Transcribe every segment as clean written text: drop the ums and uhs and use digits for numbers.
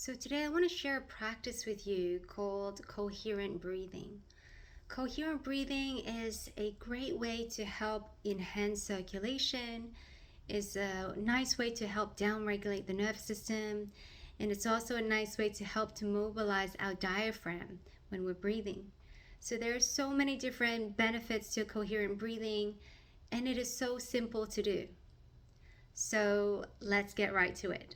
So today I want to share a practice with you called coherent breathing. Coherent breathing is a great way to help enhance circulation, is a nice way to help downregulate the nervous system, and it's also a nice way to help to mobilize our diaphragm when we're breathing. So there are so many different benefits to coherent breathing, and it is so simple to do. So let's get right to it.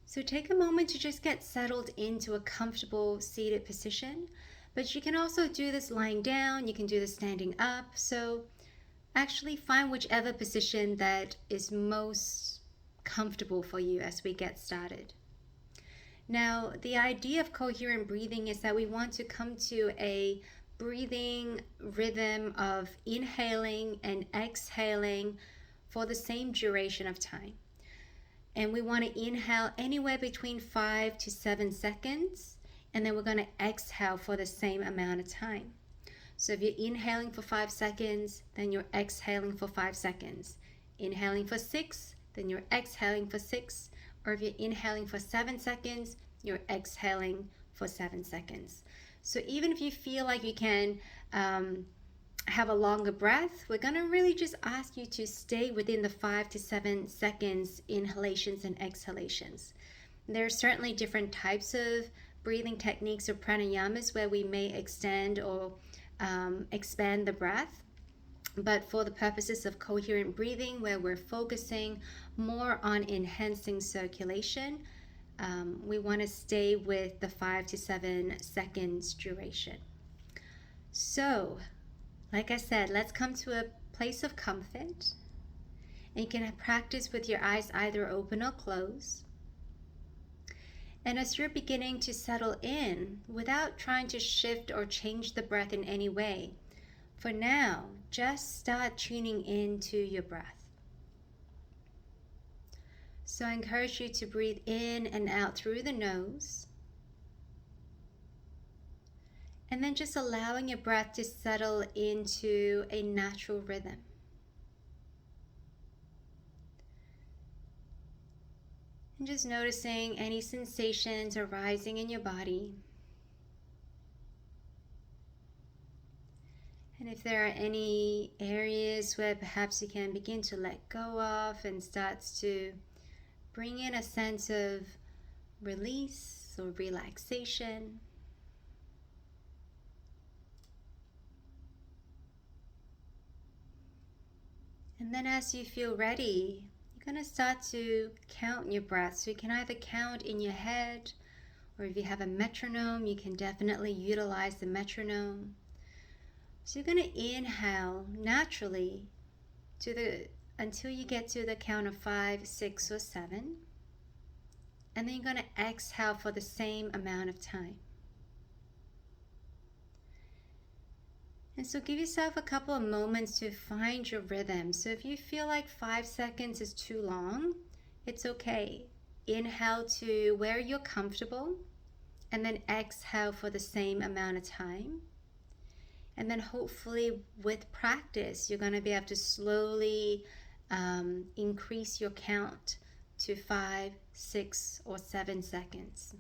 So take a moment to just get settled into a comfortable seated position, but you can also do this lying down, you can do this standing up. So actually find whichever position that is most comfortable for you as we get started. Now, the idea of coherent breathing is that we want to come to a breathing rhythm of inhaling and exhaling for the same duration of time. And we want to inhale anywhere between 5 to 7 seconds, and then we're going to exhale for the same amount of time. So if you're inhaling for 5 seconds, then you're exhaling for 5 seconds. Inhaling for 6, then you're exhaling for 6. Or if you're inhaling for 7 seconds, you're exhaling for 7 seconds. So even if you feel like you can have a longer breath, we're going to really just ask you to stay within the 5 to 7 seconds inhalations and exhalations. There are certainly different types of breathing techniques or pranayamas where we may extend or expand the breath. But for the purposes of coherent breathing, where we're focusing more on enhancing circulation, we want to stay with the 5 to 7 seconds duration. So, like I said, let's come to a place of comfort. And you can practice with your eyes either open or closed. And as you're beginning to settle in, without trying to shift or change the breath in any way, for now, just start tuning into your breath. So I encourage you to breathe in and out through the nose. And then just allowing your breath to settle into a natural rhythm. And just noticing any sensations arising in your body. And if there are any areas where perhaps you can begin to let go of and starts to bring in a sense of release or relaxation. And then as you feel ready, you're going to start to count your breath. So you can either count in your head, or if you have a metronome, you can definitely utilize the metronome. So you're going to inhale naturally until you get to the count of 5, 6, or 7. And then you're going to exhale for the same amount of time. And so give yourself a couple of moments to find your rhythm. So if you feel like 5 seconds is too long, it's okay. Inhale to where you're comfortable, and then exhale for the same amount of time. And then hopefully with practice, you're going to be able to slowly increase your count to 5, 6, or 7 seconds.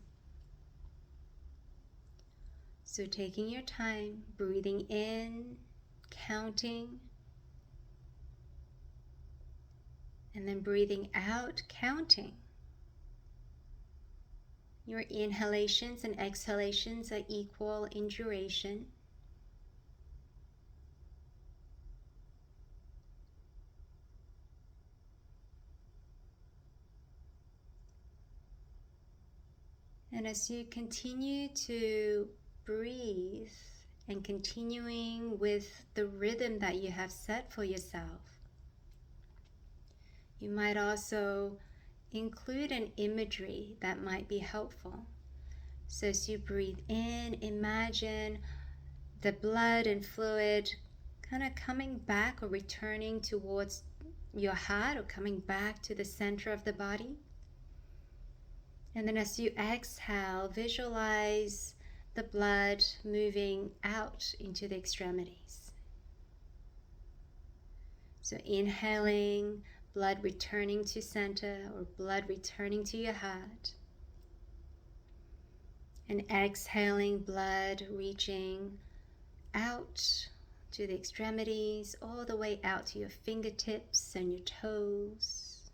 So taking your time, breathing in, counting, and then breathing out, counting. Your inhalations and exhalations are equal in duration. And as you continue to breathe and continuing with the rhythm that you have set for yourself, you might also include an imagery that might be helpful. So as you breathe in, imagine the blood and fluid kind of coming back or returning towards your heart, or coming back to the center of the body. And then as you exhale, visualize the blood moving out into the extremities. So inhaling, blood returning to center or blood returning to your heart. And exhaling, blood reaching out to the extremities, all the way out to your fingertips and your toes.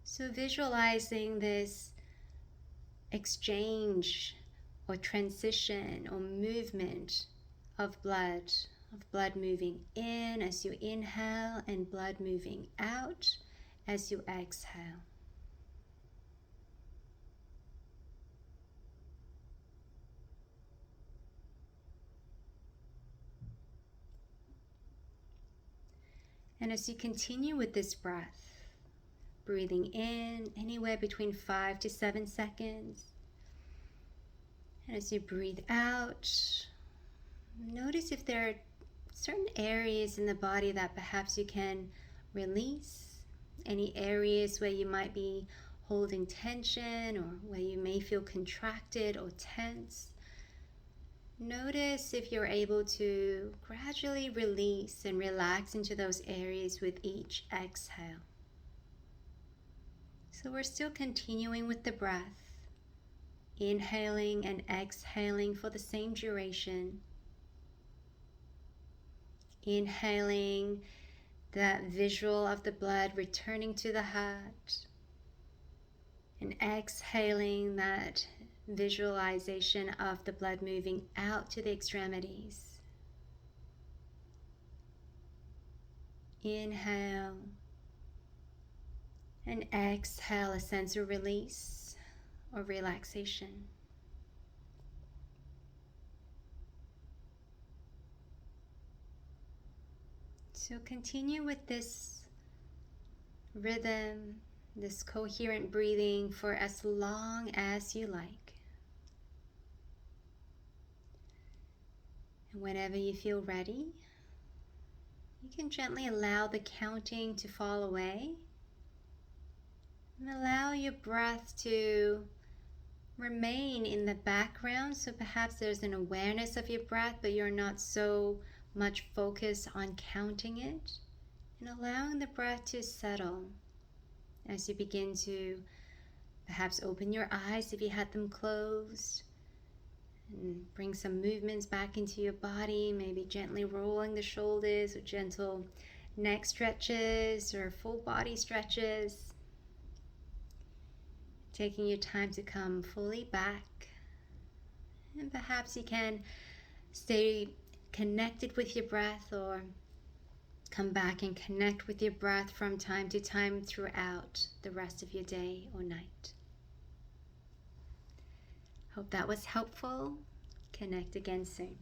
So visualizing this exchange or transition or movement of blood moving in as you inhale and blood moving out as you exhale. And as you continue with this breath, breathing in anywhere between 5 to 7 seconds, and as you breathe out, notice if there are certain areas in the body that perhaps you can release, any areas where you might be holding tension or where you may feel contracted or tense. Notice if you're able to gradually release and relax into those areas with each exhale. So we're still continuing with the breath, inhaling and exhaling for the same duration. Inhaling that visual of the blood returning to the heart, and exhaling that visualization of the blood moving out to the extremities. Inhale and exhale a sense of release or relaxation. So continue with this rhythm, this coherent breathing for as long as you like. And whenever you feel ready, you can gently allow the counting to fall away and allow your breath to remain in the background. So perhaps there's an awareness of your breath, but you're not so much focused on counting it, and allowing the breath to settle as you begin to perhaps open your eyes if you had them closed, and bring some movements back into your body, maybe gently rolling the shoulders or gentle neck stretches or full body stretches. Taking your time to come fully back, and perhaps you can stay connected with your breath or come back and connect with your breath from time to time throughout the rest of your day or night. Hope that was helpful. Connect again soon.